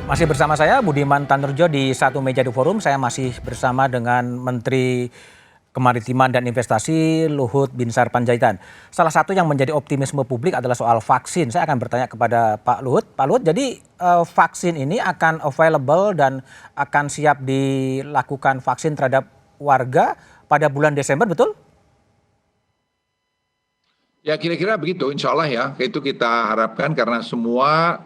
Masih bersama saya Budiman Tanurjo di Satu Meja di Forum. Saya masih bersama dengan Menteri Kemaritiman dan Investasi Luhut Binsar Panjaitan. Salah satu yang menjadi optimisme publik adalah soal vaksin. Saya akan bertanya kepada Pak Luhut. Pak Luhut, jadi vaksin ini akan available dan akan siap dilakukan vaksin terhadap warga pada bulan Desember, betul? Ya kira-kira begitu, insya Allah ya. Itu kita harapkan karena semua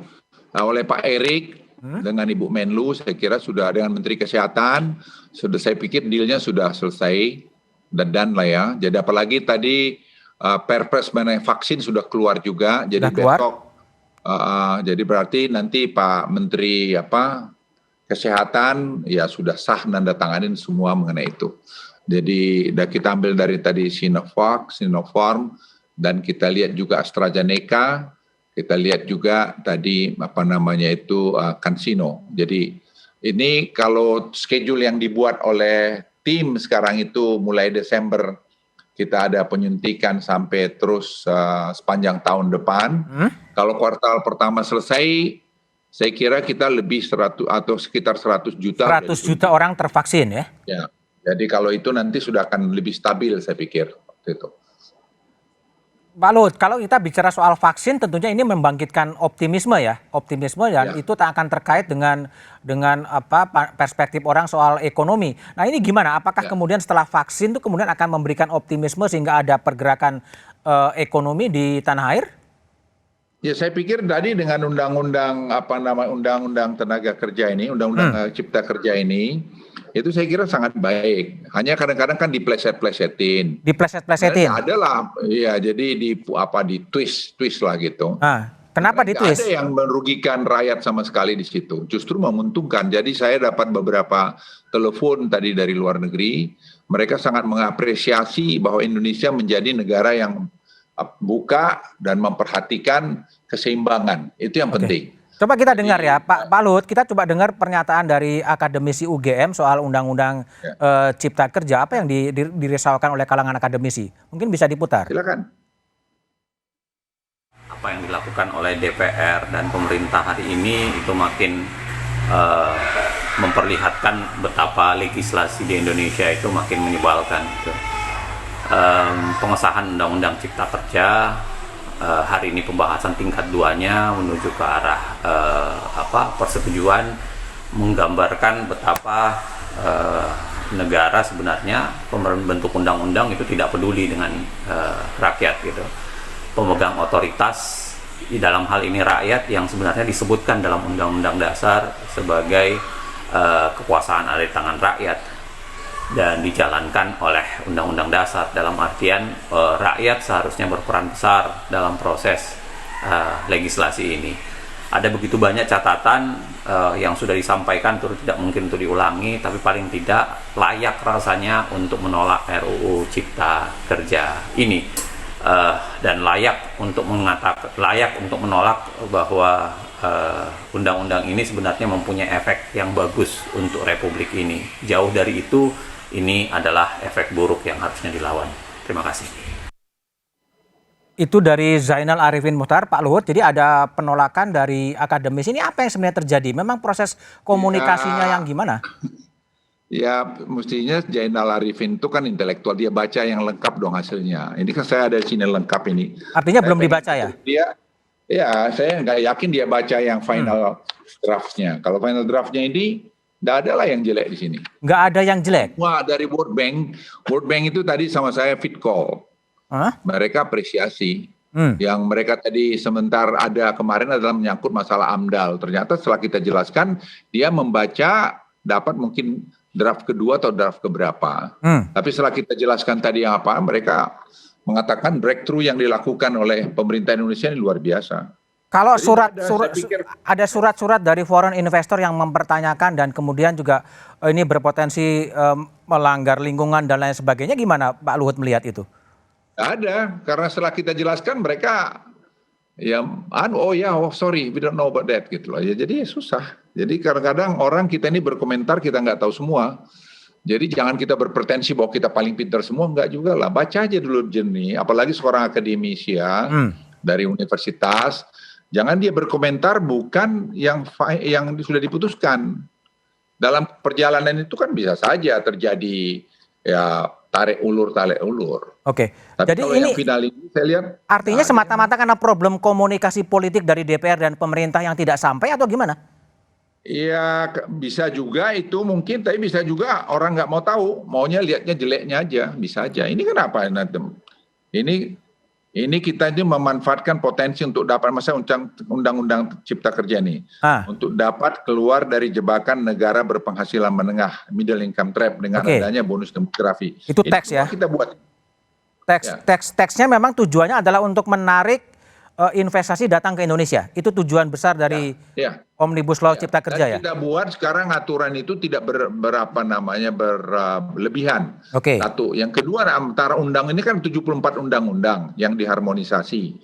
oleh Pak Erik dengan Ibu Menlu, saya kira sudah dengan Menteri Kesehatan, saya pikir dealnya sudah selesai dan lah ya. Jadi apalagi tadi Perpres mengenai vaksin sudah keluar juga, jadi besok. Jadi berarti nanti Pak Menteri Kesehatan ya sudah sah nandatanganin semua mengenai itu. Jadi kita ambil dari tadi Sinovac, Sinopharm, dan kita lihat juga AstraZeneca. Kita lihat juga tadi CanSino. Jadi ini kalau schedule yang dibuat oleh tim sekarang itu mulai Desember kita ada penyuntikan sampai terus sepanjang tahun depan. Kalau kuartal pertama selesai, saya kira kita lebih 100 atau sekitar 100 juta. 100 juta orang tervaksin ya? Ya. Jadi kalau itu nanti sudah akan lebih stabil saya pikir waktu itu. Pak Luhut, kalau kita bicara soal vaksin tentunya ini membangkitkan optimisme dan itu tak akan terkait dengan perspektif orang soal ekonomi. Nah ini gimana? Apakah kemudian setelah vaksin itu kemudian akan memberikan optimisme sehingga ada pergerakan ekonomi di tanah air? Ya saya pikir tadi dengan undang-undang undang-undang tenaga kerja ini, undang-undang cipta kerja ini, itu saya kira sangat baik. Hanya kadang-kadang kan dipleset-plesetin. Dipleset-plesetin? Adalah, ya jadi di twist lah gitu. Kenapa ditwist? Ada yang merugikan rakyat sama sekali di situ. Justru menguntungkan. Jadi saya dapat beberapa telepon tadi dari luar negeri. Mereka sangat mengapresiasi bahwa Indonesia menjadi negara yang buka dan memperhatikan keseimbangan. Itu yang penting. Coba kita dengar ya, Pak Luhut, kita coba dengar pernyataan dari akademisi UGM soal Undang-Undang Cipta Kerja. Apa yang dirisaukan oleh kalangan akademisi? Mungkin bisa diputar. Silakan. Apa yang dilakukan oleh DPR dan pemerintah hari ini itu makin memperlihatkan betapa legislasi di Indonesia itu makin menyebalkan. Pengesahan Undang-Undang Cipta Kerja hari ini pembahasan tingkat 2-nya menuju ke arah persetujuan, menggambarkan betapa negara sebenarnya pembentuk undang-undang itu tidak peduli dengan rakyat gitu. Pemegang otoritas di dalam hal ini rakyat yang sebenarnya disebutkan dalam Undang-Undang Dasar sebagai kekuasaan ada di tangan rakyat dan dijalankan oleh Undang-Undang Dasar, dalam artian rakyat seharusnya berperan besar dalam proses legislasi ini. Ada begitu banyak catatan yang sudah disampaikan, tidak mungkin untuk diulangi, tapi paling tidak layak rasanya untuk menolak RUU Cipta Kerja ini, dan layak untuk menolak bahwa undang-undang ini sebenarnya mempunyai efek yang bagus untuk Republik ini. Jauh dari itu, ini adalah efek buruk yang harusnya dilawan. Terima kasih. Itu dari Zainal Arifin Muchtar, Pak Luhut. Jadi ada penolakan dari akademisi. Ini apa yang sebenarnya terjadi? Memang proses komunikasinya yang gimana? Ya mestinya Zainal Arifin itu kan intelektual. Dia baca yang lengkap dong hasilnya. Ini kan saya ada di sini lengkap ini. Artinya belum dibaca ya? Saya nggak yakin dia baca yang final draftnya. Kalau final draftnya ini, nggak ada lah yang jelek di sini. Nggak ada yang jelek? Wah, dari World Bank itu tadi sama saya fit call. Mereka apresiasi. Yang mereka tadi sebentar ada kemarin adalah menyangkut masalah AMDAL. Ternyata setelah kita jelaskan, dia membaca dapat mungkin draft kedua atau draft keberapa. Tapi setelah kita jelaskan tadi apa, mereka mengatakan breakthrough yang dilakukan oleh pemerintah Indonesia ini luar biasa. Kalau ada surat-surat dari foreign investor yang mempertanyakan dan kemudian juga ini berpotensi melanggar lingkungan dan lain sebagainya, gimana Pak Luhut melihat itu? Ada, karena setelah kita jelaskan mereka sorry, we don't know about that gitu loh. Ya, jadi susah. Jadi kadang-kadang orang kita ini berkomentar kita nggak tahu semua. Jadi jangan kita berpretensi bahwa kita paling pintar semua, enggak juga lah. Baca aja dulu jernih, apalagi seorang akademisi dari universitas. Jangan dia berkomentar bukan yang sudah diputuskan. Dalam perjalanan itu kan bisa saja terjadi ya tarik ulur. Oke. Tapi Jadi kalau ini yang final ini saya lihat artinya semata-mata karena problem komunikasi politik dari DPR dan pemerintah yang tidak sampai atau gimana? iya bisa juga itu mungkin, tapi bisa juga orang nggak mau tahu, maunya lihatnya jeleknya aja, bisa aja. Ini kenapa Nasdem? Ini kita ini memanfaatkan potensi untuk dapat masa undang-undang Cipta Kerja nih, untuk dapat keluar dari jebakan negara berpenghasilan menengah, middle income trap dengan adanya bonus demografi. Itu teks ya? Kita buat. Teksnya memang tujuannya adalah untuk menarik investasi datang ke Indonesia. Itu tujuan besar dari Omnibus Law Cipta Kerja ya. Kita buat sekarang aturan itu tidak berlebihan. Satu, yang kedua antara undang ini kan 74 undang-undang yang diharmonisasi.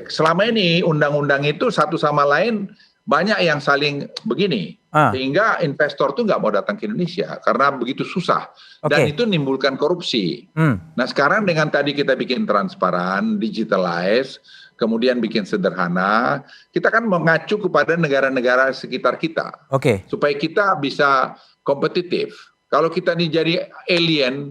Selama ini undang-undang itu satu sama lain banyak yang saling begini, sehingga investor tuh nggak mau datang ke Indonesia karena begitu susah dan itu menimbulkan korupsi. Nah sekarang dengan tadi kita bikin transparan, digitalize, kemudian bikin sederhana, kita kan mengacu kepada negara-negara sekitar kita, supaya kita bisa kompetitif. Kalau kita ini jadi alien,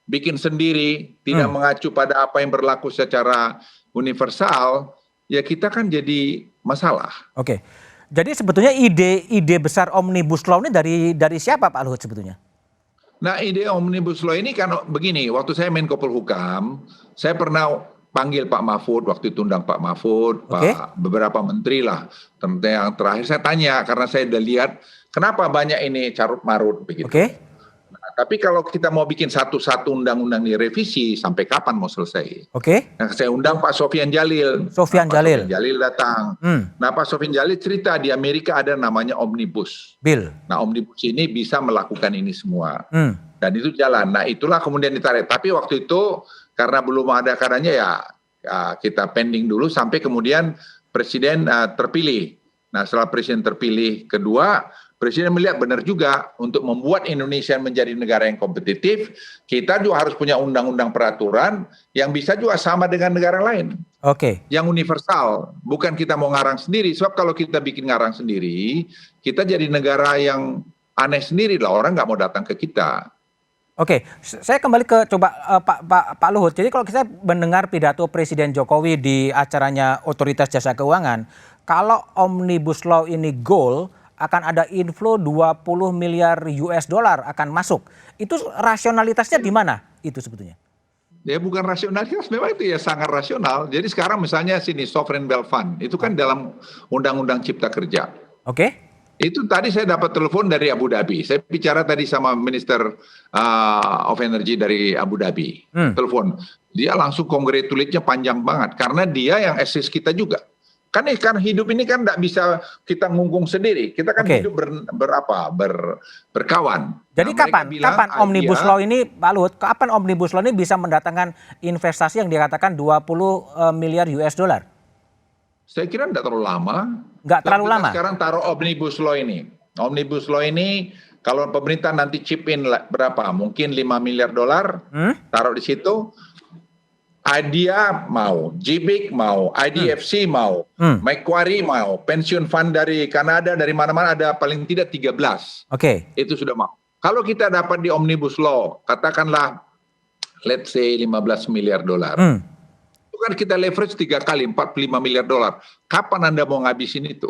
bikin sendiri, tidak mengacu pada apa yang berlaku secara universal, ya kita kan jadi masalah. Jadi sebetulnya ide besar Omnibus Law ini dari siapa Pak Luhut sebetulnya? Nah ide Omnibus Law ini kan begini, waktu saya Menko Polhukam, saya pernah panggil Pak Mahfud, waktu itu undang Pak Mahfud, beberapa menteri lah. Yang terakhir saya tanya, karena saya udah lihat kenapa banyak ini carut marut begitu. Nah, tapi kalau kita mau bikin satu-satu undang-undang direvisi, sampai kapan mau selesai? Nah, saya undang Pak Sofyan Jalil. Sofyan Jalil datang. Nah Pak Sofyan Jalil cerita di Amerika ada namanya Omnibus Bill. Nah Omnibus ini bisa melakukan ini semua. Dan itu jalan. Nah itulah kemudian ditarik. Tapi waktu itu karena belum ada karenanya ya kita pending dulu sampai kemudian presiden terpilih. Nah setelah presiden terpilih kedua, presiden melihat benar juga untuk membuat Indonesia menjadi negara yang kompetitif, kita juga harus punya undang-undang peraturan yang bisa juga sama dengan negara lain. Yang universal, bukan kita mau ngarang sendiri. Sebab kalau kita bikin ngarang sendiri, kita jadi negara yang aneh sendiri lah, orang nggak mau datang ke kita. Saya kembali ke Pak Luhut. Jadi kalau kita mendengar pidato Presiden Jokowi di acaranya Otoritas Jasa Keuangan, kalau Omnibus Law ini goal, akan ada inflow 20 miliar US dollar akan masuk. Itu rasionalitasnya di mana itu sebetulnya? Ya bukan rasionalitas, memang itu ya sangat rasional. Jadi sekarang misalnya sini Sovereign Wealth Fund, itu kan dalam Undang-Undang Cipta Kerja. Itu tadi saya dapat telepon dari Abu Dhabi. Saya bicara tadi sama Minister of Energy dari Abu Dhabi. Telepon. Dia langsung congratulate-nya panjang banget. Karena dia yang assist kita juga. Kan hidup ini kan tidak bisa kita ngungkung sendiri. Kita kan hidup berkawan. Jadi kapan Omnibus Law ini, Pak Luhut, kapan Omnibus Law ini bisa mendatangkan investasi yang dikatakan 20 miliar US dollar? Saya kira tidak terlalu lama. Nggak terlalu lama? Sekarang taruh Omnibus Law ini. Omnibus Law ini kalau pemerintah nanti chip in berapa? Mungkin 5 miliar dolar. Taruh di situ. IDEA mau, GBIC mau, IDFC mau, Macquarie mau, pensiun fund dari Kanada, dari mana-mana ada paling tidak 13. Itu sudah mau. Kalau kita dapat di Omnibus Law, katakanlah let's say 15 miliar dolar. Itu kan kita leverage 3 kali, 45 miliar dolar. Kapan Anda mau ngabisin itu?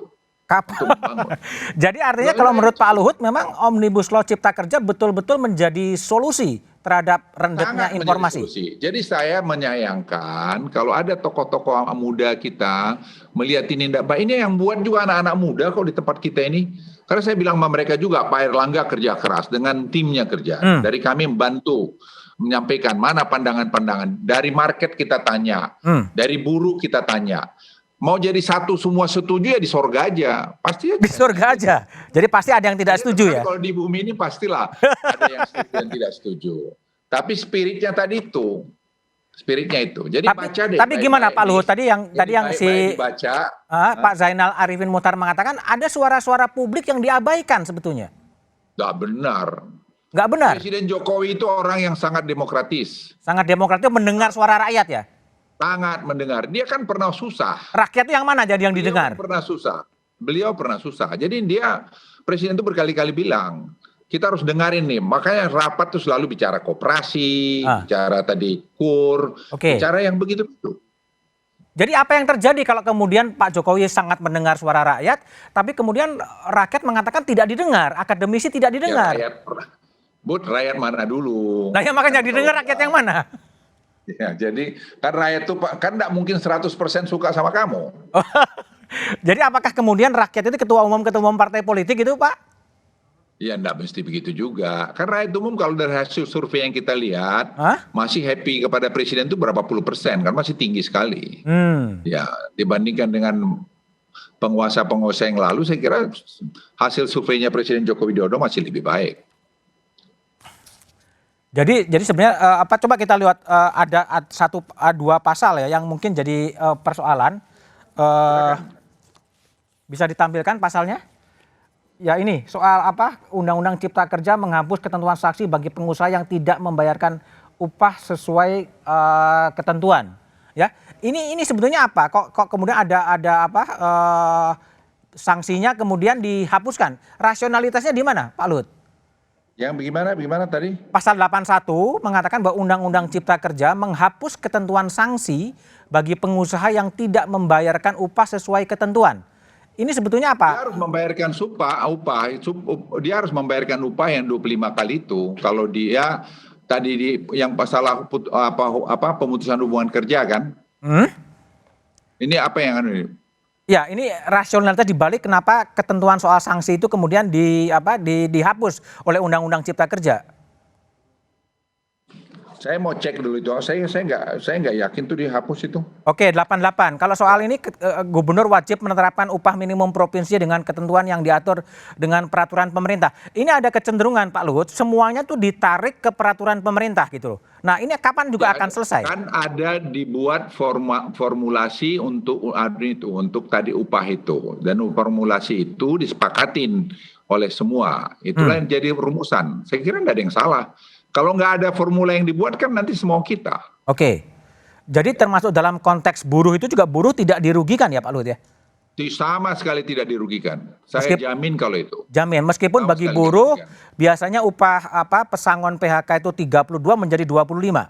Jadi artinya kalau menurut Pak Luhut memang Omnibus Law Cipta Kerja betul-betul menjadi solusi terhadap rendahnya informasi. Jadi saya menyayangkan kalau ada tokoh-tokoh muda kita melihat ini tidak baik. Ini yang buat juga anak-anak muda kok di tempat kita ini. Karena saya bilang sama mereka juga, Pak Erlangga kerja keras dengan timnya kerja. Dari kami membantu menyampaikan mana pandangan-pandangan. Dari market kita tanya, dari buruh kita tanya. Mau jadi satu semua setuju ya di sorga aja, pasti aja. Di sorga aja. Jadi pasti ada yang tidak setuju ya. Kalau di bumi ini pastilah ada yang setuju dan tidak setuju. Tapi spiritnya tadi itu, Jadi baca deh. Tapi gimana Pak Luhut tadi yang si dibaca, Pak Zainal Arifin Muchtar mengatakan ada suara-suara publik yang diabaikan sebetulnya. Nggak benar. Nggak benar. Presiden Jokowi itu orang yang sangat demokratis. Sangat demokratis mendengar suara rakyat ya. Sangat mendengar. Dia kan pernah susah. Rakyat itu yang mana jadi yang Beliau didengar? pernah susah. Beliau pernah susah. Jadi Presiden itu berkali-kali bilang, kita harus dengarin nih. Makanya rapat tuh selalu bicara koperasi, bicara tadi KUR, bicara yang begitu-begitu. Jadi apa yang terjadi kalau kemudian Pak Jokowi sangat mendengar suara rakyat, tapi kemudian rakyat mengatakan tidak didengar, akademisi tidak didengar? Ya, rakyat mana dulu? Nah, yang makanya didengar rakyat yang mana? Ya, jadi kan rakyat itu kan tidak mungkin 100% suka sama kamu. Jadi apakah kemudian rakyat itu ketua umum partai politik itu, Pak? Ya, enggak mesti begitu juga. Kan rakyat umum kalau dari hasil survei yang kita lihat, masih happy kepada presiden itu berapa puluh persen, kan masih tinggi sekali. Ya, dibandingkan dengan penguasa-penguasa yang lalu, saya kira hasil surveinya Presiden Joko Widodo masih lebih baik. Jadi sebenarnya coba kita lihat ada dua pasal ya yang mungkin jadi persoalan. Bisa ditampilkan pasalnya? Ya ini soal Undang-Undang Cipta Kerja menghapus ketentuan sanksi bagi pengusaha yang tidak membayarkan upah sesuai ketentuan. Ya, ini sebetulnya apa? Kok kemudian ada sanksinya kemudian dihapuskan? Rasionalitasnya di mana, Pak Luhut? Yang bagaimana tadi? Pasal 81 mengatakan bahwa Undang-Undang Cipta Kerja menghapus ketentuan sanksi bagi pengusaha yang tidak membayarkan upah sesuai ketentuan. Ini sebetulnya apa? Dia harus membayarkan dia harus membayarkan upah yang 25 kali itu. Kalau dia tadi yang pasal pemutusan hubungan kerja kan? Ini apa yang Ya, ini rasionalitas dibalik kenapa ketentuan soal sanksi itu kemudian dihapus oleh Undang-Undang Cipta Kerja. Saya mau cek dulu itu. Saya nggak yakin tuh dihapus itu. Oke, 88. Kalau soal ini gubernur wajib menerapkan upah minimum provinsi dengan ketentuan yang diatur dengan peraturan pemerintah. Ini ada kecenderungan Pak Luhut, semuanya tuh ditarik ke peraturan pemerintah gitu loh. Nah, ini kapan juga akan selesai? Kan ada dibuat formulasi untuk tadi upah itu, dan formulasi itu disepakatin oleh semua. Itulah yang jadi rumusan. Saya kira nggak ada yang salah. Kalau nggak ada formula yang dibuat kan nanti semua kita. Oke, jadi termasuk dalam konteks buruh itu juga buruh tidak dirugikan ya Pak Luhut ya? Sama sekali tidak dirugikan. Saya jamin kalau itu. Jamin, meskipun bagi buruh biasanya upah pesangon PHK itu 32 menjadi 25.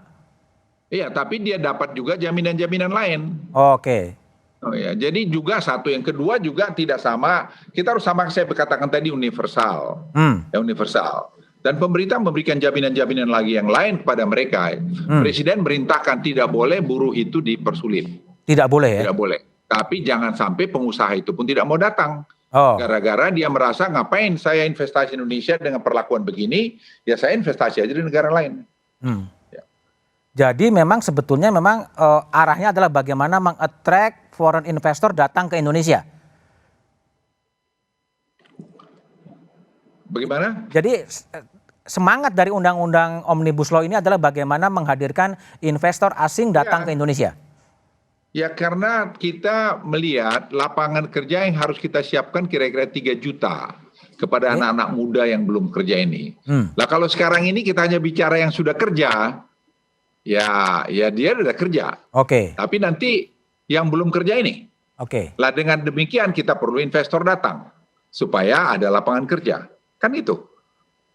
Iya, tapi dia dapat juga jaminan-jaminan lain. Oke. Oh ya, jadi juga satu, yang kedua juga tidak sama. Kita harus sama, saya katakan tadi universal. Ya, universal. Dan pemerintah memberikan jaminan-jaminan lagi yang lain kepada mereka. Presiden merintahkan tidak boleh buruh itu dipersulit. Tidak boleh ya? Tidak boleh. Tapi jangan sampai pengusaha itu pun tidak mau datang. Gara-gara dia merasa ngapain saya investasi Indonesia dengan perlakuan begini, ya saya investasi aja di negara lain. Ya. Jadi memang sebetulnya arahnya adalah bagaimana meng-attract foreign investor datang ke Indonesia. Bagaimana? Jadi semangat dari Undang-Undang Omnibus Law ini adalah bagaimana menghadirkan investor asing datang ke Indonesia. Ya, karena kita melihat lapangan kerja yang harus kita siapkan kira-kira 3 juta kepada anak-anak muda yang belum kerja ini. Lah kalau sekarang ini kita hanya bicara yang sudah kerja, ya dia sudah kerja. Oke. Tapi nanti yang belum kerja ini. Oke. Lah dengan demikian kita perlu investor datang supaya ada lapangan kerja. Kan itu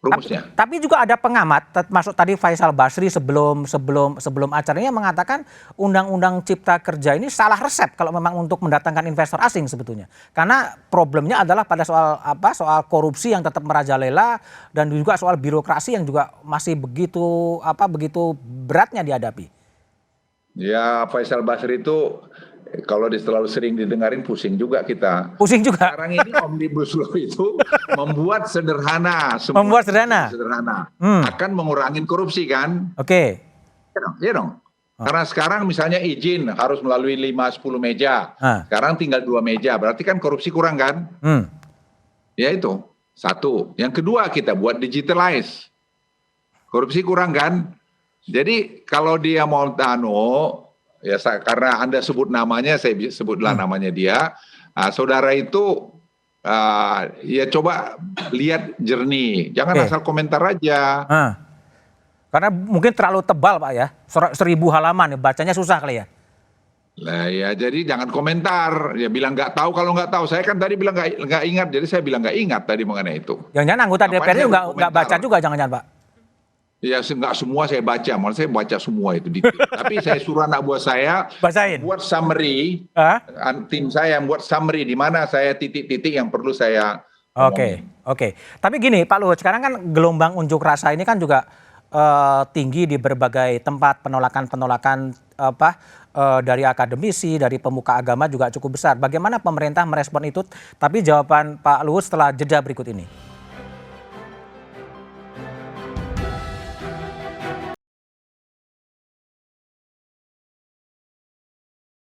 rumusnya. Tapi juga ada pengamat, termasuk tadi Faisal Basri sebelum acaranya mengatakan Undang-Undang Cipta Kerja ini salah resep kalau memang untuk mendatangkan investor asing sebetulnya. Karena problemnya adalah pada soal korupsi yang tetap merajalela dan juga soal birokrasi yang juga masih begitu beratnya dihadapi. Ya, Faisal Basri itu kalau terlalu sering didengarin pusing juga kita. Pusing juga. Sekarang ini Omnibus Law itu membuat sederhana. Membuat sederhana. Akan mengurangi korupsi kan? Oke. Iya dong. Karena sekarang misalnya izin harus melalui 5-10 meja. Sekarang tinggal 2 meja. Berarti kan korupsi kurang kan? Ya itu. Satu. Yang kedua kita buat digitalize. Korupsi kurang kan? Jadi kalau dia mau ya karena Anda sebut namanya, saya sebutlah namanya dia. Saudara itu ya coba lihat jernih, jangan asal komentar aja. Karena mungkin terlalu tebal Pak ya, 1000 halaman, bacanya susah kali ya. Lah ya, jadi jangan komentar. Ya bilang nggak tahu kalau nggak tahu. Saya kan tadi bilang nggak ingat, jadi saya bilang nggak ingat tadi mengenai itu. Jangan-jangan anggota Ngapain DPR saya nggak berkomentar? baca juga jangan-jangan Pak? Ya nggak semua saya baca, malah saya baca semua itu detail. Tapi saya suruh anak buah saya Bacain. buat summary, Hah? tim saya buat summary di mana saya titik-titik yang perlu saya Oke, oke. Tapi gini Pak Luhut, sekarang kan gelombang unjuk rasa ini kan juga tinggi di berbagai tempat, penolakan-penolakan dari akademisi, dari pemuka agama juga cukup besar. Bagaimana pemerintah merespon itu? Tapi jawaban Pak Luhut setelah jeda berikut ini.